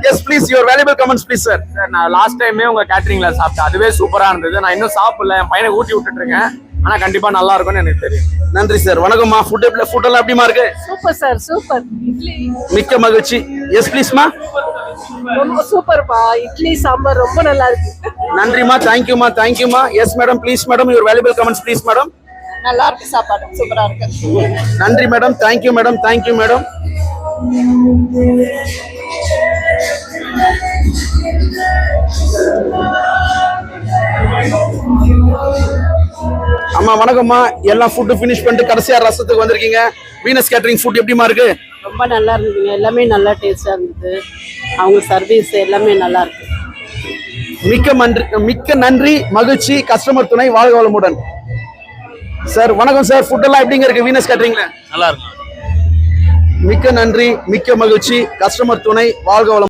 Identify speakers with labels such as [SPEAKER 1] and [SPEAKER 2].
[SPEAKER 1] Yes please your valuable comments please sir.
[SPEAKER 2] Sir நான் last டைமே உங்க கேட்டரிங்ல சாப்பிட்டேன், அதுவே சூப்பரா இருந்தது. நான் இன்னும் சாப்பிடல, என் பையனை ஊட்டி விட்டுட்டு இருக்கேன். ஆனா கண்டிப்பா நல்லா இருக்கும்னு எனக்கு தெரியும்.
[SPEAKER 1] நன்றி சார். வணக்கம்மா. ஃபுட் எல்லாம் எப்படிமா இருக்கு?
[SPEAKER 3] Super sir, super. இட்லி
[SPEAKER 1] மிக்க மகிழ்ச்சி. எஸ் ப்ளீஸ்மா.
[SPEAKER 3] ரொம்ப சூப்பர்ப்பா. இட்லி சாம்பார் ரொம்ப நல்லா இருக்கு.
[SPEAKER 1] நன்றிமா. தேங்க்யூமா. Yes madam please madam your valuable comments please madam.
[SPEAKER 3] நல்லா இருக்கு, சாப்பாடு சூப்பரா இருக்கு.
[SPEAKER 1] நன்றி மேடம். Thank you madam. அம்மா வணக்கம்மா. எல்லாம் ஃபுட்டு ஃபினிஷ் பண்ணிட்டு கடைசியா ரசத்துக்கு வந்திருக்கீங்க. வீனஸ் கேட்டரிங் ஃபுட் எப்படிமா இருக்கு?
[SPEAKER 3] ரொம்ப நல்லா இருந்ததுங்க. எல்லாமே நல்லா டேஸ்டா இருந்தது. அவங்க சர்வீஸ் எல்லாமே நல்லா இருக்கு.
[SPEAKER 1] மிக்க நன்றி. மகிழ்ச்சி. கஸ்டமர் துணை. வாழ்க வளமுடன். சார் வணக்கம் சார். ஃபுட் எல்லாம் எப்படிங்க இருக்கு வீனஸ் கேட்டரிங்ல?
[SPEAKER 2] நல்லா இருக்கும்.
[SPEAKER 1] மிக்க நன்றி. மிக்க மகிழ்ச்சி. கஸ்டமர் துணை. வாழ்க வளமுடன்.